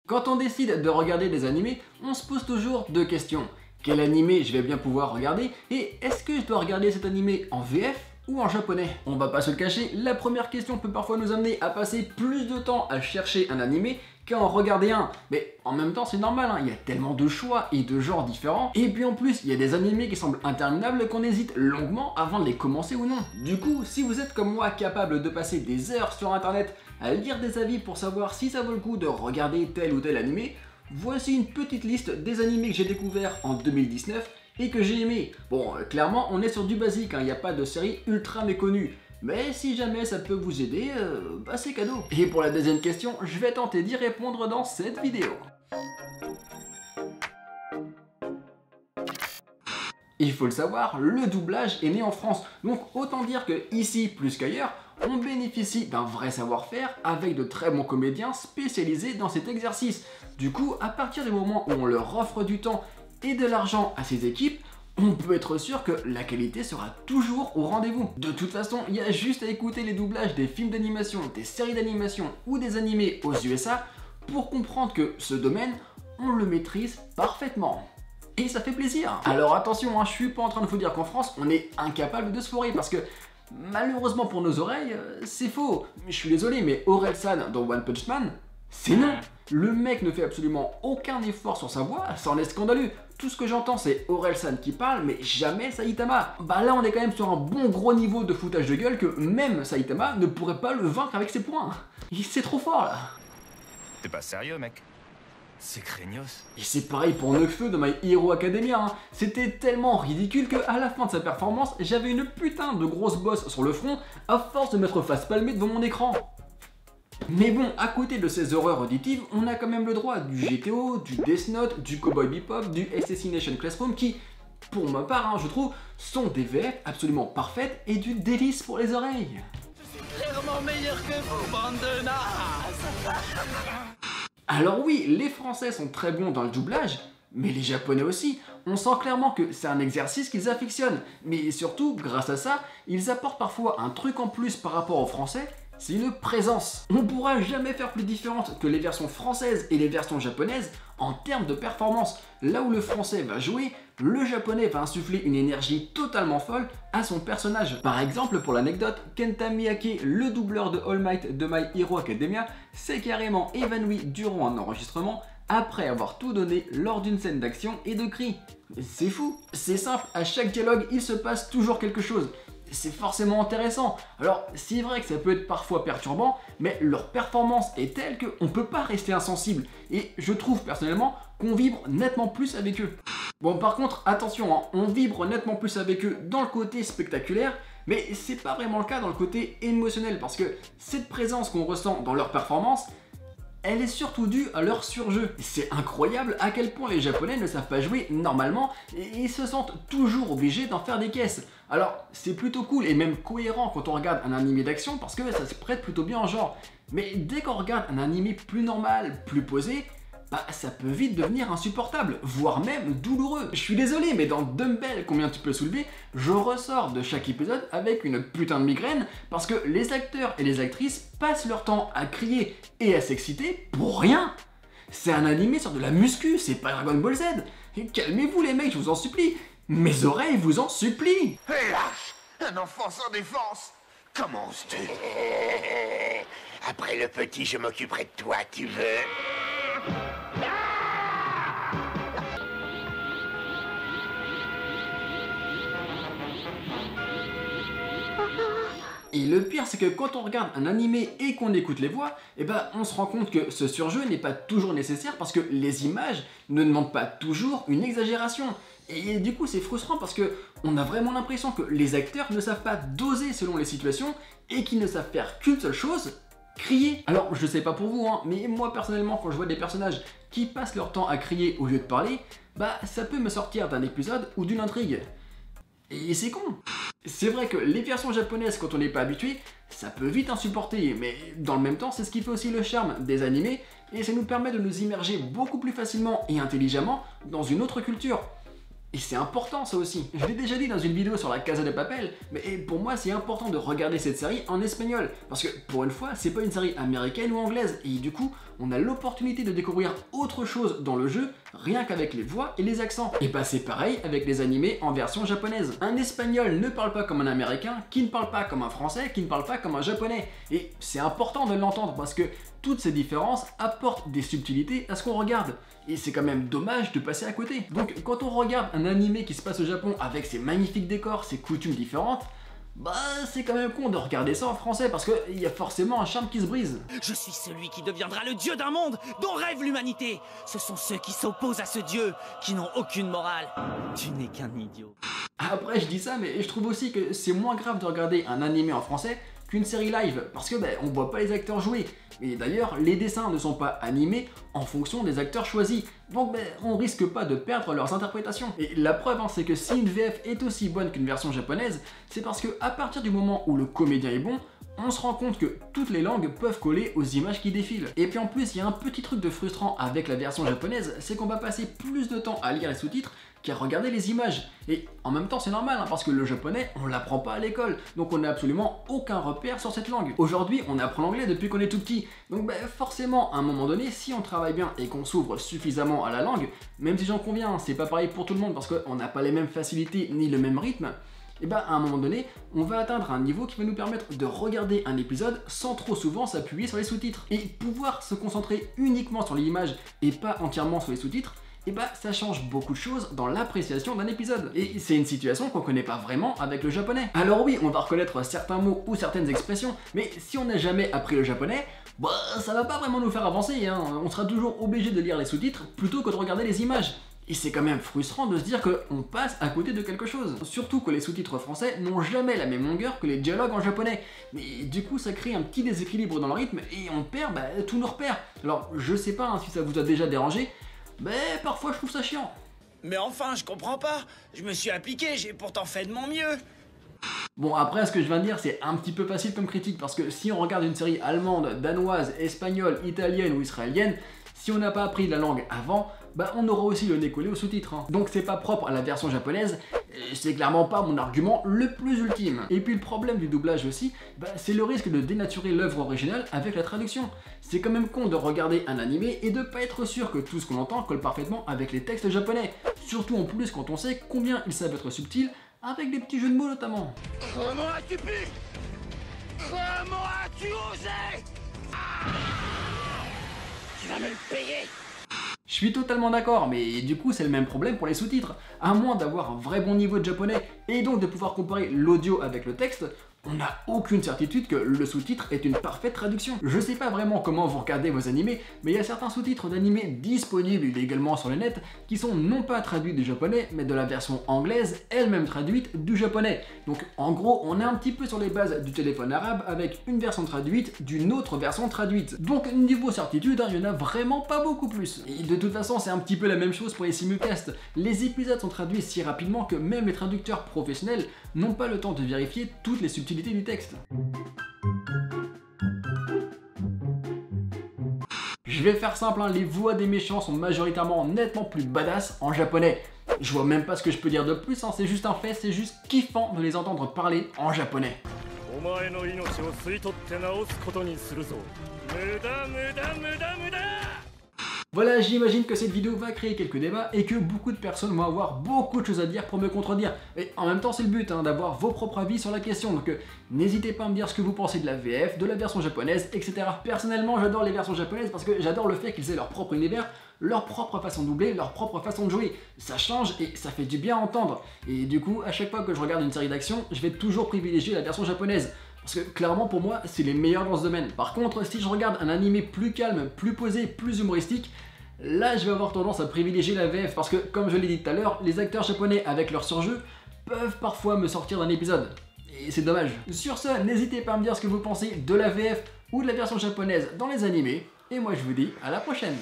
Quand on décide de regarder des animés, on se pose toujours deux questions. Quel animé je vais bien pouvoir regarder et est-ce que je dois regarder cet animé en VF ou en japonais? On va pas se le cacher, la première question peut parfois nous amener à passer plus de temps à chercher un animé qu'à en regarder un. Mais en même temps c'est normal, il y a tellement de choix et de genres différents. Et puis en plus, il y a des animés qui semblent interminables qu'on hésite longuement avant de les commencer ou non. Du coup, si vous êtes comme moi capable de passer des heures sur internet à lire des avis pour savoir si ça vaut le coup de regarder tel ou tel animé, voici une petite liste des animés que j'ai découverts en 2019 et que j'ai aimé. Bon, clairement, on est sur du basique, il n'y a pas de série ultra méconnue. Mais si jamais ça peut vous aider, bah c'est cadeau. Et pour la deuxième question, je vais tenter d'y répondre dans cette vidéo. Il faut le savoir, le doublage est né en France, donc autant dire que ici, plus qu'ailleurs, on bénéficie d'un vrai savoir-faire avec de très bons comédiens spécialisés dans cet exercice. Du coup, à partir du moment où on leur offre du temps et de l'argent à ces équipes, on peut être sûr que la qualité sera toujours au rendez-vous. De toute façon, il y a juste à écouter les doublages des films d'animation, des séries d'animation ou des animés aux USA pour comprendre que ce domaine, on le maîtrise parfaitement. Et ça fait plaisir. Alors attention, je suis pas en train de vous dire qu'en France, on est incapable de se fourrer parce que malheureusement pour nos oreilles, c'est faux. Je suis désolé, mais Orelsan dans One Punch Man, c'est non. Le mec ne fait absolument aucun effort sur sa voix, ça en est scandaleux. Tout ce que j'entends c'est Orelsan qui parle, mais jamais Saitama. Bah là on est quand même sur un bon gros niveau de foutage de gueule que même Saitama ne pourrait pas le vaincre avec ses poings. C'est trop fort là. T'es pas sérieux mec? C'est craignos. Et c'est pareil pour Nekfeu de My Hero Academia, C'était tellement ridicule qu'à la fin de sa performance, j'avais une putain de grosse bosse sur le front à force de m'être face palmée devant mon écran. Mais bon, à côté de ces horreurs auditives, on a quand même le droit du GTO, du Death Note, du Cowboy Bebop, du Assassination Classroom qui, pour ma part, je trouve, sont des VF absolument parfaites et du délice pour les oreilles. Je suis clairement meilleur que vous, bande de nazes. Alors oui, les Français sont très bons dans le doublage, mais les Japonais aussi. On sent clairement que c'est un exercice qu'ils affectionnent, mais surtout, grâce à ça, ils apportent parfois un truc en plus par rapport aux Français, c'est une présence. On pourra jamais faire plus différente que les versions françaises et les versions japonaises en termes de performance. Là où le français va jouer, le japonais va insuffler une énergie totalement folle à son personnage. Par exemple, pour l'anecdote, Kenta Miyake, le doubleur de All Might de My Hero Academia, s'est carrément évanoui durant un enregistrement après avoir tout donné lors d'une scène d'action et de cris. C'est fou, c'est simple, à chaque dialogue, il se passe toujours quelque chose. C'est forcément intéressant. Alors c'est vrai que ça peut être parfois perturbant, mais leur performance est telle qu'on peut pas rester insensible. Et je trouve personnellement qu'on vibre nettement plus avec eux. Bon par contre, attention, on vibre nettement plus avec eux dans le côté spectaculaire, mais c'est pas vraiment le cas dans le côté émotionnel, parce que cette présence qu'on ressent dans leur performance, elle est surtout due à leur surjeu. C'est incroyable à quel point les Japonais ne savent pas jouer normalement et ils se sentent toujours obligés d'en faire des caisses. Alors c'est plutôt cool et même cohérent quand on regarde un animé d'action parce que ça se prête plutôt bien en genre. Mais dès qu'on regarde un animé plus normal, plus posé, bah ça peut vite devenir insupportable, voire même douloureux. Je suis désolé, mais dans Dumbbell, combien tu peux soulever, je ressors de chaque épisode avec une putain de migraine parce que les acteurs et les actrices passent leur temps à crier et à s'exciter pour rien. C'est un animé sur de la muscu, c'est pas Dragon Ball Z. Et calmez-vous les mecs, je vous en supplie. Mes oreilles vous en supplient. Hé lâche, un enfant sans défense. Comment oses-tu? Après le petit, je m'occuperai de toi, tu veux? Et le pire, c'est que quand on regarde un animé et qu'on écoute les voix, eh ben, on se rend compte que ce surjeu n'est pas toujours nécessaire parce que les images ne demandent pas toujours une exagération. Et du coup, c'est frustrant parce que on a vraiment l'impression que les acteurs ne savent pas doser selon les situations et qu'ils ne savent faire qu'une seule chose, crier. Alors, je sais pas pour vous, mais moi personnellement, quand je vois des personnages qui passent leur temps à crier au lieu de parler, bah ça peut me sortir d'un épisode ou d'une intrigue. Et c'est con. C'est vrai que les versions japonaises, quand on n'est pas habitué, ça peut vite insupporter, mais dans le même temps, c'est ce qui fait aussi le charme des animés, et ça nous permet de nous immerger beaucoup plus facilement et intelligemment dans une autre culture. Et c'est important ça aussi. Je l'ai déjà dit dans une vidéo sur la Casa de Papel, mais pour moi c'est important de regarder cette série en espagnol. Parce que pour une fois, c'est pas une série américaine ou anglaise. Et du coup, on a l'opportunité de découvrir autre chose dans le jeu, rien qu'avec les voix et les accents. Et bah c'est pareil avec les animés en version japonaise. Un espagnol ne parle pas comme un américain, qui ne parle pas comme un français, qui ne parle pas comme un japonais. Et c'est important de l'entendre parce que toutes ces différences apportent des subtilités à ce qu'on regarde. Et c'est quand même dommage de passer à côté. Donc quand on regarde un animé qui se passe au Japon avec ses magnifiques décors, ses coutumes différentes, bah c'est quand même con de regarder ça en français parce qu'il y a forcément un charme qui se brise. Je suis celui qui deviendra le dieu d'un monde dont rêve l'humanité. Ce sont ceux qui s'opposent à ce dieu, qui n'ont aucune morale. Tu n'es qu'un idiot. Après je dis ça, mais je trouve aussi que c'est moins grave de regarder un animé en français qu'une série live, parce que on voit pas les acteurs jouer. Et d'ailleurs, les dessins ne sont pas animés en fonction des acteurs choisis, donc on risque pas de perdre leurs interprétations. Et la preuve, c'est que si une VF est aussi bonne qu'une version japonaise, c'est parce que à partir du moment où le comédien est bon, on se rend compte que toutes les langues peuvent coller aux images qui défilent. Et puis en plus, il y a un petit truc de frustrant avec la version japonaise, c'est qu'on va passer plus de temps à lire les sous-titres qu'à regarder les images. Et en même temps c'est normal, parce que le japonais on l'apprend pas à l'école, donc on n'a absolument aucun repère sur cette langue. Aujourd'hui on apprend l'anglais depuis qu'on est tout petit, donc forcément à un moment donné, si on travaille bien et qu'on s'ouvre suffisamment à la langue, même si j'en conviens, c'est pas pareil pour tout le monde parce qu'on n'a pas les mêmes facilités ni le même rythme, et à un moment donné, on va atteindre un niveau qui va nous permettre de regarder un épisode sans trop souvent s'appuyer sur les sous-titres. Et pouvoir se concentrer uniquement sur l'image et pas entièrement sur les sous-titres, ça change beaucoup de choses dans l'appréciation d'un épisode. Et c'est une situation qu'on connaît pas vraiment avec le japonais. Alors oui, on va reconnaître certains mots ou certaines expressions, mais si on n'a jamais appris le japonais, ça va pas vraiment nous faire avancer, hein. On sera toujours obligé de lire les sous-titres plutôt que de regarder les images. Et c'est quand même frustrant de se dire qu'on passe à côté de quelque chose. Surtout que les sous-titres français n'ont jamais la même longueur que les dialogues en japonais. Mais du coup ça crée un petit déséquilibre dans le rythme et on perd tous nos repères. Alors je sais pas si ça vous a déjà dérangé, mais parfois je trouve ça chiant. Mais enfin, je comprends pas. Je me suis appliqué, j'ai pourtant fait de mon mieux. Bon après ce que je viens de dire c'est un petit peu facile comme critique parce que si on regarde une série allemande, danoise, espagnole, italienne ou israélienne, si on n'a pas appris la langue avant, on aura aussi le nez collé aux sous-titres. Hein. Donc c'est pas propre à la version japonaise, c'est clairement pas mon argument le plus ultime. Et puis le problème du doublage aussi, c'est le risque de dénaturer l'œuvre originale avec la traduction. C'est quand même con de regarder un animé et de pas être sûr que tout ce qu'on entend colle parfaitement avec les textes japonais. Surtout en plus quand on sait combien ils savent être subtils, avec des petits jeux de mots notamment. Comment as-tu pu? Comment as-tu osé? Tu vas me le payer! Je suis totalement d'accord, mais du coup c'est le même problème pour les sous-titres. À moins d'avoir un vrai bon niveau de japonais et donc de pouvoir comparer l'audio avec le texte, on n'a aucune certitude que le sous-titre est une parfaite traduction. Je sais pas vraiment comment vous regardez vos animés, mais il y a certains sous-titres d'animés disponibles illégalement sur le net qui sont non pas traduits du japonais, mais de la version anglaise, elle-même traduite du japonais. Donc en gros, on est un petit peu sur les bases du téléphone arabe avec une version traduite d'une autre version traduite. Donc niveau certitude, il y en a vraiment pas beaucoup plus. Et de toute façon, c'est un petit peu la même chose pour les simulcasts. Les épisodes sont traduits si rapidement que même les traducteurs professionnels n'ont pas le temps de vérifier toutes les subtilités du texte. Je vais faire simple, les voix des méchants sont majoritairement nettement plus badass en japonais. Je vois même pas ce que je peux dire de plus, c'est juste un fait, c'est juste kiffant de les entendre parler en japonais. Voilà, j'imagine que cette vidéo va créer quelques débats et que beaucoup de personnes vont avoir beaucoup de choses à dire pour me contredire. Et en même temps, c'est le but, d'avoir vos propres avis sur la question. Donc n'hésitez pas à me dire ce que vous pensez de la VF, de la version japonaise, etc. Personnellement, j'adore les versions japonaises parce que j'adore le fait qu'ils aient leur propre univers, leur propre façon de doubler, leur propre façon de jouer. Ça change et ça fait du bien à entendre. Et du coup, à chaque fois que je regarde une série d'action, je vais toujours privilégier la version japonaise. Parce que clairement pour moi c'est les meilleurs dans ce domaine. Par contre si je regarde un animé plus calme, plus posé, plus humoristique, là je vais avoir tendance à privilégier la VF parce que comme je l'ai dit tout à l'heure, les acteurs japonais avec leur surjeu peuvent parfois me sortir d'un épisode. Et c'est dommage. Sur ce, n'hésitez pas à me dire ce que vous pensez de la VF ou de la version japonaise dans les animés. Et moi je vous dis à la prochaine.